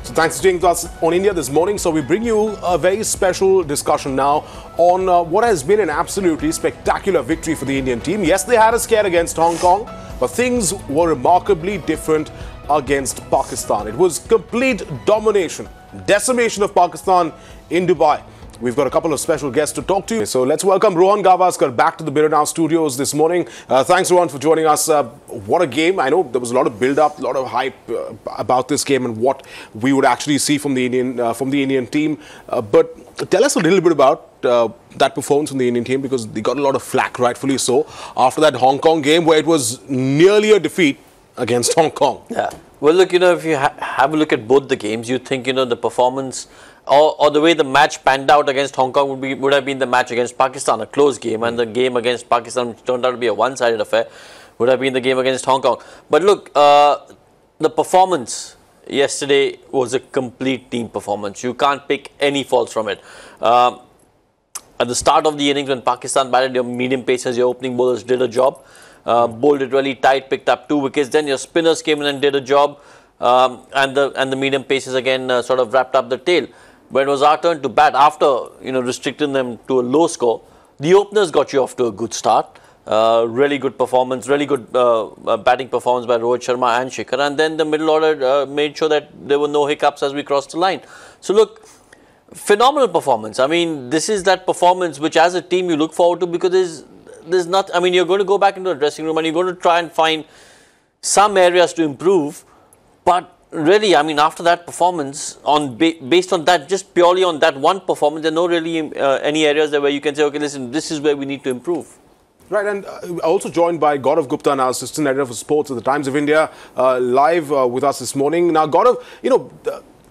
So thanks for staying with us on India this morning. So we bring you a very special discussion now on what has been an absolutely spectacular victory for the Indian team. Yes, they had a scare against Hong Kong, but things were remarkably different against Pakistan. It was complete domination, decimation of Pakistan in Dubai. We've got a couple of special guests to talk to. So let's welcome Rohan Gavaskar back to the Mirror Now studios this morning. Thanks, Rohan, for joining us. What a game. I know there was a lot of build-up, a lot of hype about this game and what we would actually see from the Indian team. But tell us a little bit about that performance from the Indian team, because they got a lot of flack, rightfully so, after that Hong Kong game where it was nearly a defeat against Hong Kong. Yeah. Well, look, if you have a look at both the games, you think, the performance or the way the match panned out against Hong Kong would have been the match against Pakistan, a close game, and the game against Pakistan, which turned out to be a one-sided affair, would have been the game against Hong Kong. But look, the performance yesterday was a complete team performance. You can't pick any faults from it. At the start of the innings, when Pakistan batted, your medium pacers, your opening bowlers did a job. Bowled it really tight, picked up 2 wickets. Then your spinners came in and did a job, and the medium pacers again sort of wrapped up the tail. When it was our turn to bat, after restricting them to a low score, the openers got you off to a good start. Really good performance, really good batting performance by Rohit Sharma and Shekhar, and then the middle order made sure that there were no hiccups as we crossed the line. So look, phenomenal performance. I mean, this is that performance which as a team you look forward to, because there's not, I mean, you're going to go back into the dressing room and you're going to try and find some areas to improve. But really, I mean, after that performance, based on that, just purely on that one performance, there are no really any areas there where you can say, okay, listen, this is where we need to improve. Right, and also joined by Gaurav Gupta, now Assistant Editor for Sports at the Times of India, live with us this morning. Now, Gaurav,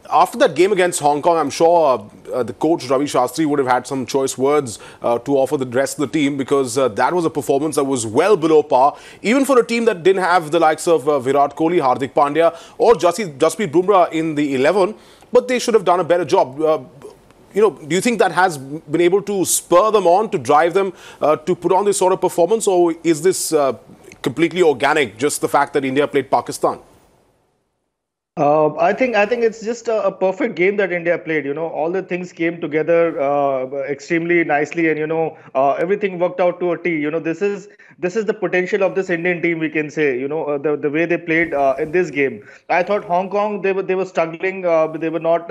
after that game against Hong Kong, I'm sure the coach Ravi Shastri would have had some choice words to offer the rest of the team, because that was a performance that was well below par, even for a team that didn't have the likes of Virat Kohli, Hardik Pandya or Jasprit Bumrah in the 11, but they should have done a better job. Do you think that has been able to spur them on, to drive them to put on this sort of performance, or is this completely organic, just the fact that India played Pakistan? I think it's just a perfect game that India played. All the things came together extremely nicely, and everything worked out to a T. This is the potential of this Indian team, we can say. The way they played in this game. I thought Hong Kong, they were struggling. They were not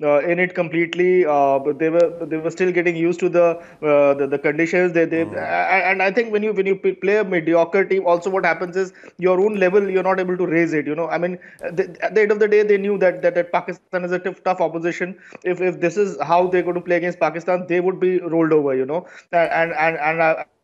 in it completely. They were still getting used to the conditions. And I think when you play a mediocre team, also what happens is your own level, you're not able to raise it. I mean, at the end of the day, they knew that Pakistan is a tough opposition. If this is how they're going to play against Pakistan, they would be rolled over. And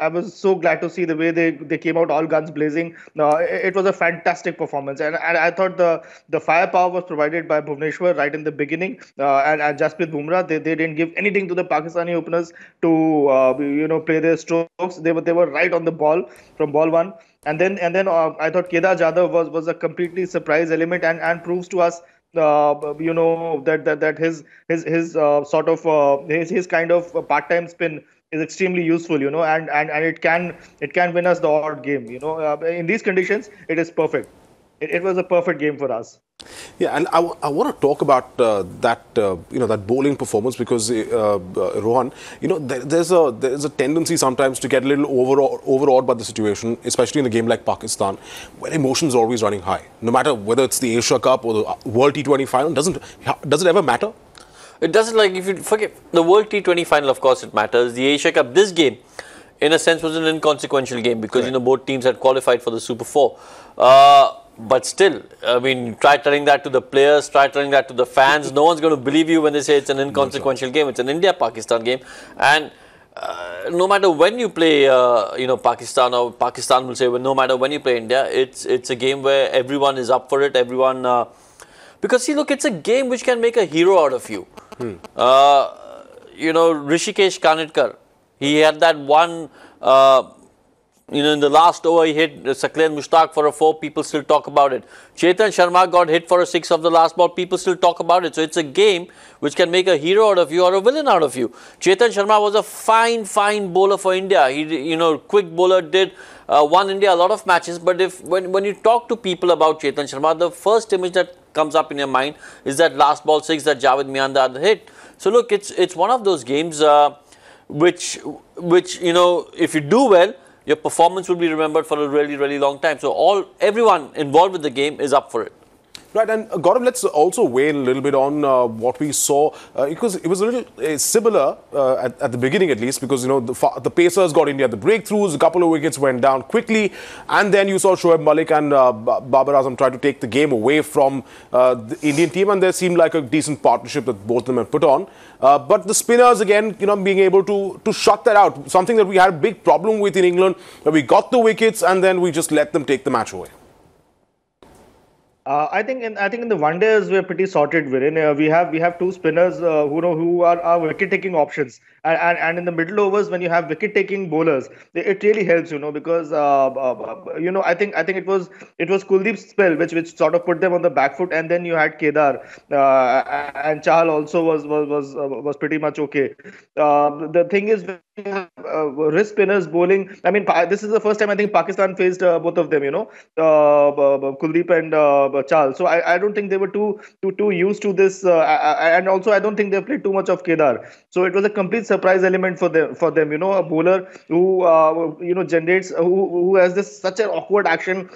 I was so glad to see the way they came out all guns blazing. It was a fantastic performance, and I thought the firepower was provided by Bhuvneshwar right in the beginning, and Jasprit Bumrah. They didn't give anything to the Pakistani openers to play their strokes. They were right on the ball from ball one. And then I thought Kedar Jadhav was a completely surprise element, and proves to us that his sort of his kind of part-time spin is extremely useful, and it can win us the odd game. In these conditions, it is perfect. It was a perfect game for us. Yeah, and I want to talk about that bowling performance, because Rohan, there's a tendency sometimes to get a little overawed by the situation, especially in a game like Pakistan, where emotions are always running high. No matter whether it's the Asia Cup or the World T20 final, does it ever matter? It doesn't. Like, if you forget the World T20 final, of course it matters. The Asia Cup, this game, in a sense, was an inconsequential game, because right. Both teams had qualified for the Super 4. But still, I mean, try telling that to the players, try telling that to the fans. No one's going to believe you when they say it's an inconsequential game. It's an India-Pakistan game. And no matter when you play, Pakistan, or Pakistan will say, well, no matter when you play India, it's a game where everyone is up for it. Everyone, because see, look, it's a game which can make a hero out of you. Rishikesh Kanitkar, he had that one You know, in the last over, he hit Sakleen Mushtaq for a 4. People still talk about it. Chetan Sharma got hit for a 6 of the last ball. People still talk about it. So it's a game which can make a hero out of you or a villain out of you. Chetan Sharma was a fine bowler for India. He, quick bowler, did won India a lot of matches. But when you talk to people about Chetan Sharma, the first image that comes up in your mind is that last ball 6 that Javed Miandad hit. So look, it's one of those games which if you do well, your performance will be remembered for a really long time. So everyone involved with the game is up for it. Right, and Gaurav, let's also weigh a little bit on what we saw, because it was a little similar at the beginning, at least, because the Pacers got India the breakthroughs, a couple of wickets went down quickly, and then you saw Shoaib Malik and Babar Azam try to take the game away from the Indian team, and there seemed like a decent partnership that both of them had put on. But the spinners, again, being able to shut that out, something that we had a big problem with in England, where we got the wickets and then we just let them take the match away. I think in the one days we're pretty sorted. Viren, we have 2 spinners who are wicket taking options, and in the middle overs when you have wicket taking bowlers, it really helps, because I think it was Kuldeep's spell which sort of put them on the back foot, and then you had Kedar and Chahal also was pretty much okay. The thing is, wrist spinners bowling. I mean, this is the first time I think Pakistan faced both of them. Kuldeep and Chahal. So I don't think they were too used to this, and also I don't think they played too much of Kedar. So it was a complete surprise element for them. A bowler who generates, who has this such an awkward action,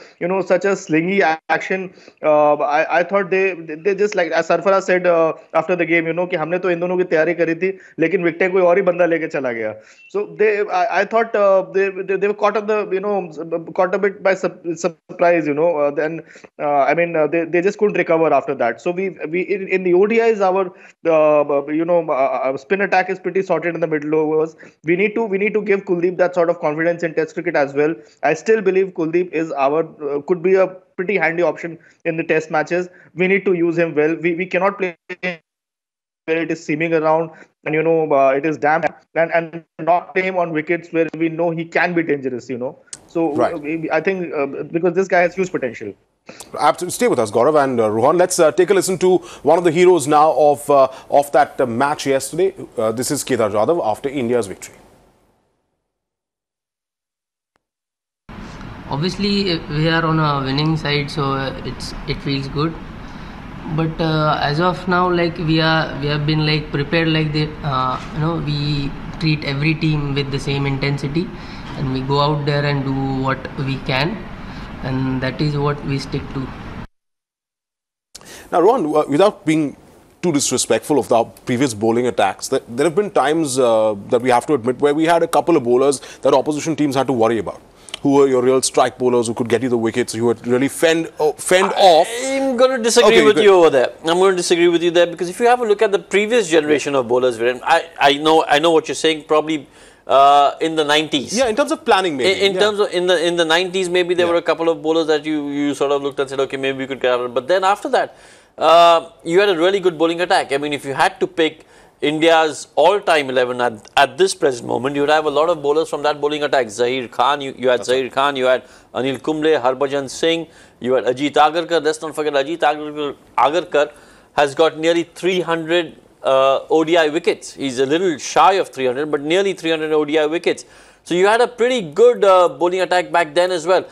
such a slingy action. I thought they just, like as Sarfaraz said after the game, कि हमने तो इन दोनों की तैयारी करी थी, लेकिन wicket कोई और ही बंदा लेके चला गया. So I thought they were caught a bit by surprise. Then I mean, they just couldn't recover after that. So we in the ODIs, our spin attack is pretty sorted in the middle overs. We need to give Kuldeep that sort of confidence in Test cricket as well. I still believe Kuldeep is could be a pretty handy option in the Test matches. We need to use him well. We cannot play where it is seaming around and it is damp, and not play him on wickets where we know he can be dangerous. So right. I think because this guy has huge potential. Absolutely. Stay with us, Gaurav and Rohan. Let's take a listen to one of the heroes now of that match yesterday. This is Kedar Jadhav after India's victory. Obviously, we are on a winning side, so it feels good. But as of now, like we have been like prepared, like we treat every team with the same intensity, and we go out there and do what we can. And that is what we stick to. Now, Rohan, without being too disrespectful of the previous bowling attacks, there have been times that we have to admit where we had a couple of bowlers that opposition teams had to worry about, who were your real strike bowlers who could get you the wickets, who would really fend off. I'm going to disagree with you over there. I'm going to disagree with you there, because if you have a look at the previous generation of bowlers, I know what you're saying, probably in the 90s. Yeah, in terms of planning, maybe. In terms of in the 90s, maybe there were a couple of bowlers that you sort of looked and said, okay, maybe we could get out. But then after that, you had a really good bowling attack. I mean, if you had to pick India's all-time 11 at this present moment, you would have a lot of bowlers from that bowling attack. Zahir Khan, you had Zahir Khan, you had Anil Kumble, Harbhajan Singh, you had Ajit Agarkar. Let's not forget Ajit Agarkar has got nearly 300 ODI wickets. He's a little shy of 300, but nearly 300 ODI wickets. So you had a pretty good bowling attack back then as well.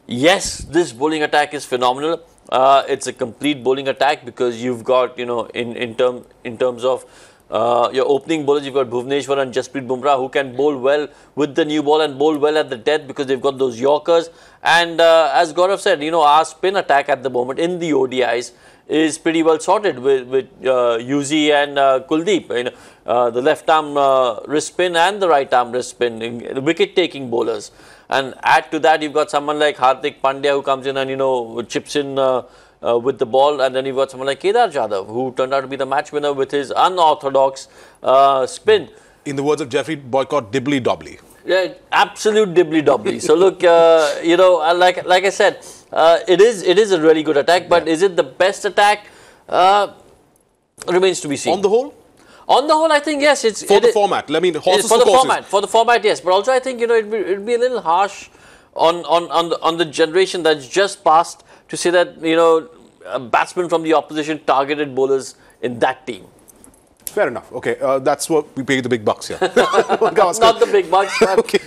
Yes, this bowling attack is phenomenal. It's a complete bowling attack because you've got, in terms of your opening bowlers, you've got Bhuvneshwar and Jasprit Bumrah, who can bowl well with the new ball and bowl well at the death because they've got those Yorkers. And as Gaurav said, our spin attack at the moment in the ODIs is pretty well sorted with Yuzi and Kuldeep. The left arm wrist spin and the right arm wrist spin, wicket taking bowlers. And add to that, you've got someone like Hardik Pandya who comes in and chips in with the ball, and then you've got someone like Kedar Jadhav who turned out to be the match winner with his unorthodox spin. In the words of Jeffrey Boycott, dibbly dobbly. Yeah, absolute dibbly dobbly. So look, like I said, it is a really good attack, but is it the best attack? Remains to be seen. On the whole? On the whole, I think yes. For the format. I mean, horses for the format. For the format, yes. But also, I think it'd be a little harsh on the generation that's just passed to say that, batsmen from the opposition targeted bowlers in that team. Fair enough. Okay, that's what we pay the big bucks here. Not the big bucks. Okay.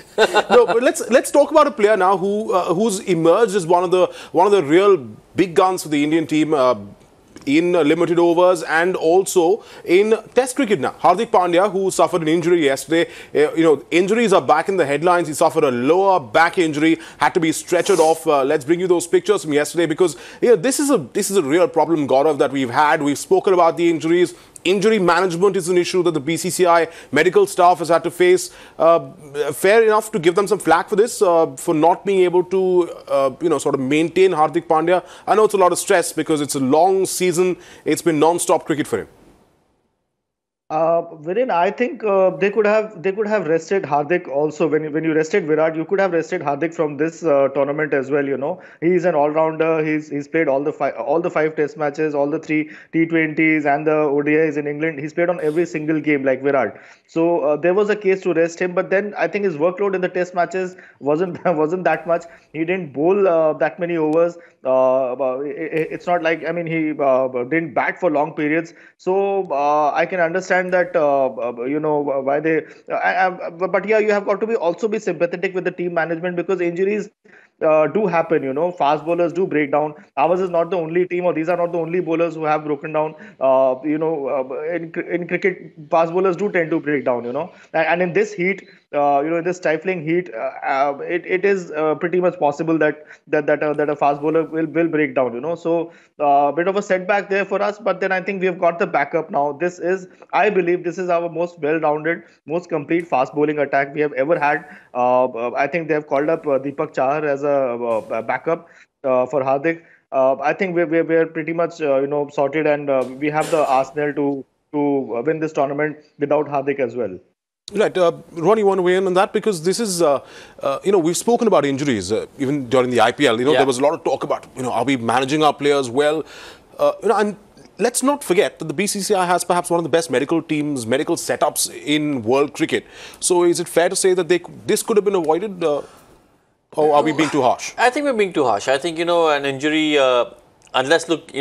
No, but let's talk about a player now who's emerged as one of the real big guns for the Indian team. In limited overs and also in Test cricket now. Hardik Pandya, who suffered an injury yesterday. Injuries are back in the headlines. He suffered a lower back injury, had to be stretchered off. Let's bring you those pictures from yesterday because this is a real problem, Gaurav, that we've had. We've spoken about the injuries. Injury management is an issue that the BCCI medical staff has had to face. Fair enough to give them some flack for this, for not being able to, sort of maintain Hardik Pandya. I know it's a lot of stress because it's a long season. It's been non-stop cricket for him. Viren, I think they could have rested Hardik also. When you rested Virat, you could have rested Hardik from this tournament as well. He's an all-rounder. He's played all the five Test matches, all the 3 T20s and the ODIs in England. He's played on every single game like Virat. So there was a case to rest him, but then I think his workload in the Test matches wasn't that much. He didn't bowl that many overs. It's not like he didn't bat for long periods. So I can understand that why they. But yeah, you have got to also be sympathetic with the team management because injuries do happen. Fast bowlers do break down. Ours is not the only team, or these are not the only bowlers who have broken down. In cricket, fast bowlers do tend to break down. And in this heat, in this stifling heat, it is pretty much possible that a fast bowler will break down. So a bit of a setback there for us, but then I think we have got the backup now. I believe this is our most well-rounded, most complete fast bowling attack we have ever had. I think they have called up Deepak Chahar as a backup for Hardik. I think we're pretty much sorted, and we have the arsenal to win this tournament without Hardik as well. Right, Ron, you want to weigh in on that? Because this is, we've spoken about injuries even during the IPL. There was a lot of talk about, are we managing our players well? And let's not forget that the BCCI has perhaps one of the best medical teams, medical setups in world cricket. So is it fair to say that this could have been avoided? Or are we being too harsh? I think we're being too harsh. I think, an injury, unless, look,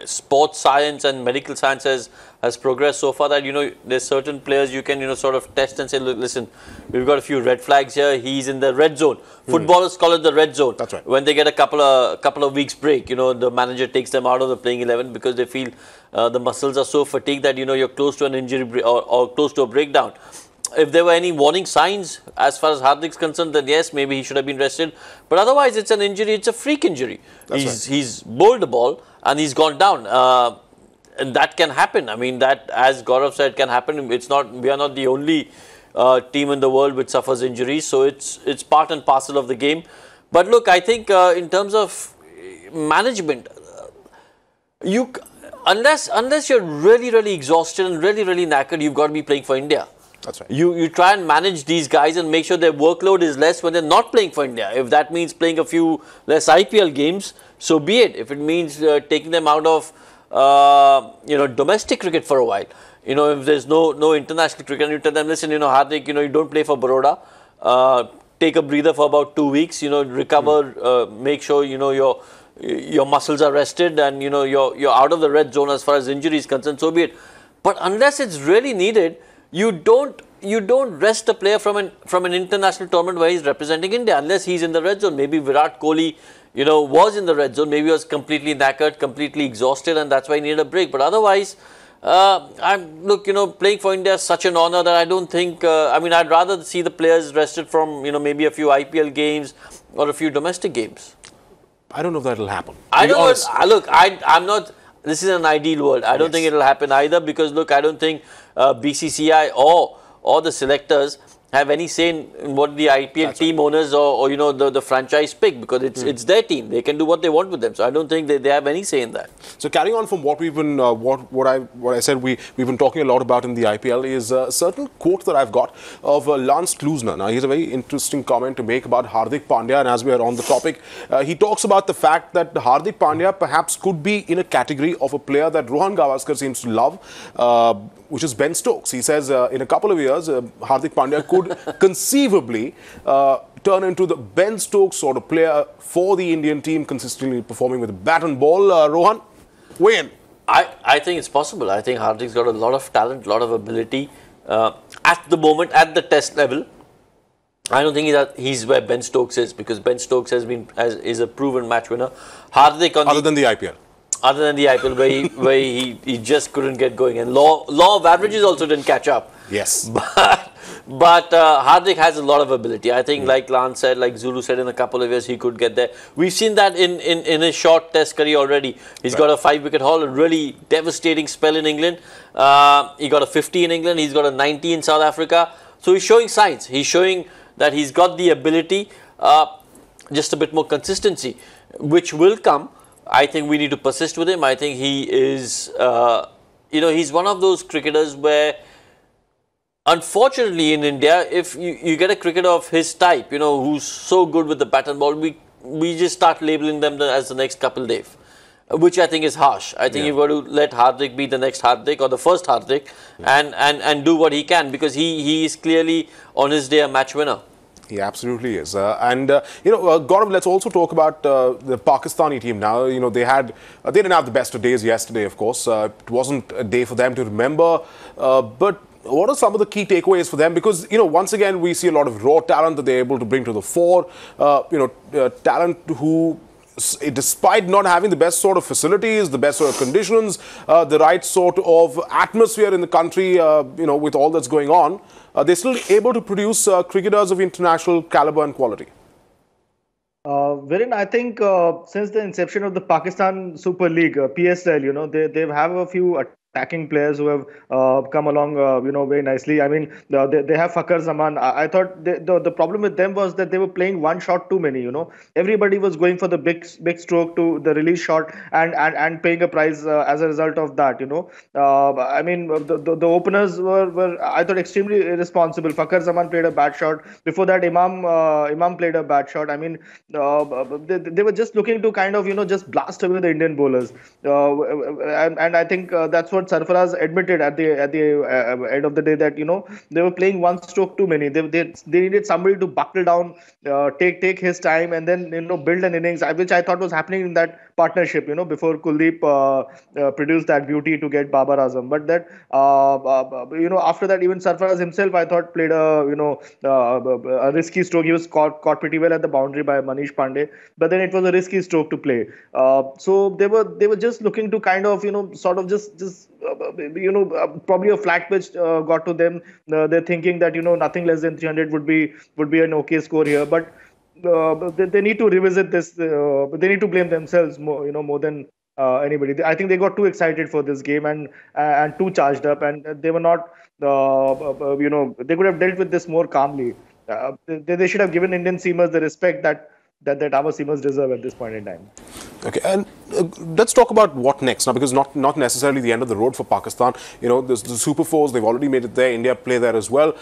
sports science and medical science has progressed so far that, there's certain players you can, sort of test and say, look, listen, we've got a few red flags here. He's in the red zone. Footballers call it the red zone. That's right. When they get a couple of weeks break, the manager takes them out of the playing 11 because they feel the muscles are so fatigued that, you're close to an injury or close to a breakdown. If there were any warning signs as far as Hardik's concerned, then yes, maybe he should have been rested. But otherwise, it's an injury. It's a freak injury. He's bowled the ball and he's gone down. And that can happen. I mean, that, as Gaurav said, can happen. We are not the only team in the world which suffers injuries. So it's part and parcel of the game. But look, I think in terms of management, unless you're really, really exhausted and really, really knackered, you've got to be playing for India. That's right. You try and manage these guys and make sure their workload is less when they're not playing for India. If that means playing a few less IPL games, so be it. If it means taking them out of domestic cricket for a while, if there's no international cricket, and you tell them, listen, Hardik, you don't play for Baroda. Take a breather for about 2 weeks. Recover. Make sure your muscles are rested, and you're out of the red zone as far as injury is concerned. So be it. But unless it's really needed, you don't rest a player from an international tournament where he's representing India unless he's in the red zone. Maybe Virat Kohli, was in the red zone. Maybe he was completely knackered, completely exhausted, and that's why he needed a break. But otherwise, playing for India is such an honor that I don't think. I'd rather see the players rested from maybe a few IPL games or a few domestic games. I don't know if that'll happen. I don't know. Look, I'm not. This is an ideal world. I don't think it'll happen either because, look, I don't think BCCI or the selectors have any say in what the IPL team owners or the franchise pick, because it's their team. They can do what they want with them. So I don't think they have any say in that. So carrying on from what we've been, what I said, we've been talking a lot about in the IPL is a certain quote that I've got of Lance Klusener. Now, he has a very interesting comment to make about Hardik Pandya, and as we are on the topic, he talks about the fact that Hardik Pandya perhaps could be in a category of a player that Rohan Gavaskar seems to love, which is Ben Stokes. He says in a couple of years, Hardik Pandya could conceivably turn into the Ben Stokes sort of player for the Indian team, consistently performing with the bat and ball? Rohan, weigh in. I think it's possible. I think Hardik's got a lot of talent, a lot of ability. At the moment, at the test level, I don't think he's where Ben Stokes is, because Ben Stokes is a proven match winner. Hardik on other than the IPL. Other than the IPL, where he just couldn't get going, and law of averages also didn't catch up. Yes. But Hardik has a lot of ability. I think, like Lance said, like Zulu said, in a couple of years he could get there. We've seen that in his short test career already. He's got a 5-wicket haul, a really devastating spell in England. He got a 50 in England. He's got a 90 in South Africa. So he's showing signs. He's showing that he's got the ability, just a bit more consistency, which will come. I think we need to persist with him. I think he is, he's one of those cricketers where, unfortunately, in India, if you get a cricketer of his type, who's so good with the bat and ball, we just start labeling them as the next Kapil Dev, which I think is harsh. I think you've got to let Hardik be the next Hardik or the first Hardik and do what he can, because he is clearly on his day a match winner. He absolutely is. Gaurav, let's also talk about the Pakistani team now. They didn't have the best of days yesterday, of course. It wasn't a day for them to remember. But what are some of the key takeaways for them? Because, once again, we see a lot of raw talent that they're able to bring to the fore. Talent who, despite not having the best sort of facilities, the best sort of conditions, the right sort of atmosphere in the country, with all that's going on, they're still able to produce cricketers of international caliber and quality. Wherein I think since the inception of the Pakistan Super League, PSL, they have a few attacking players who have come along, very nicely. I mean, they have Fakhar Zaman. I thought the problem with them was that they were playing one shot too many. Everybody was going for the big stroke to the release shot and paying a price as a result of that. I mean, the openers were I thought extremely irresponsible. Fakhar Zaman played a bad shot. Before that, Imam played a bad shot. I mean, they were just looking to kind of just blast away the Indian bowlers, and I think that's what Sarfaraz admitted at the end of the day, that they were playing one stroke too many. They needed somebody to buckle down, take his time, and then build an innings, which I thought was happening in that partnership. Before Kuldeep produced that beauty to get Babar Azam. But that after that, even Sarfaraz himself, I thought, played a risky stroke. He was caught pretty well at the boundary by Manish Pandey, but then it was a risky stroke to play. So they were just looking to kind of sort of just probably a flat pitch got to them. They're thinking that nothing less than 300 would be an okay score here, but they need to revisit this. They need to blame themselves more than anybody. I think they got too excited for this game and too charged up, and they were not. They could have dealt with this more calmly. They should have given Indian seamers the respect that our seamers deserve at this point in time. Okay, and let's talk about what next now, because not necessarily the end of the road for Pakistan. There's the Super Fours, they've already made it there. India play there as well.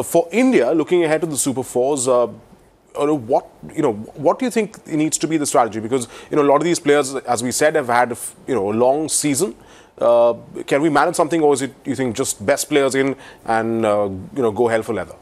For India, looking ahead to the Super Fours, what do you think needs to be the strategy? Because a lot of these players, as we said, have had a long season. Can we manage something, or is it, you think, just best players in and go hell for leather?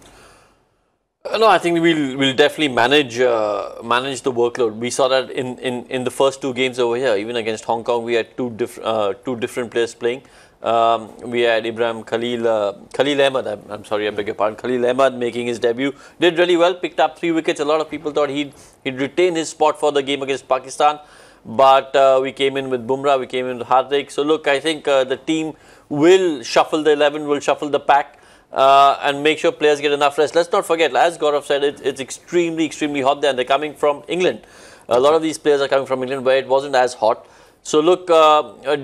No, I think we'll definitely manage the workload. We saw that in the first two games over here. Even against Hong Kong, we had two different players playing. We had Ibrahim Khalil Ahmed. I'm sorry, I beg your pardon. Khalil Ahmed making his debut, did really well. Picked up 3 wickets. A lot of people thought he'd retain his spot for the game against Pakistan, but we came in with Bumrah. We came in with Hardik. So look, I think the team will shuffle the 11, will shuffle the pack. And make sure players get enough rest. Let's not forget, as Gaurav said, it's extremely, extremely hot there, and they're coming from England. A lot of these players are coming from England, where it wasn't as hot. So look,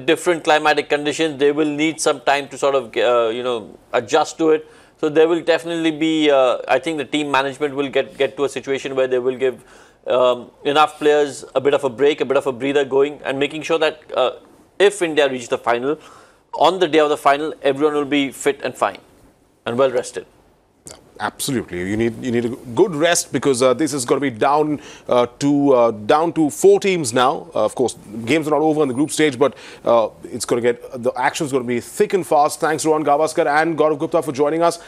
different climatic conditions, they will need some time to sort of, adjust to it. So there will definitely be, I think the team management will get to a situation where they will give enough players a bit of a break, a bit of a breather going, and making sure that if India reach the final, on the day of the final, everyone will be fit and fine and well rested. Absolutely, you need a good rest, because this is going to be down to 4 teams now. Of course, games are not over in the group stage, but the action is going to be thick and fast. Thanks, Rohan Gavaskar and Gaurav Gupta, for joining us.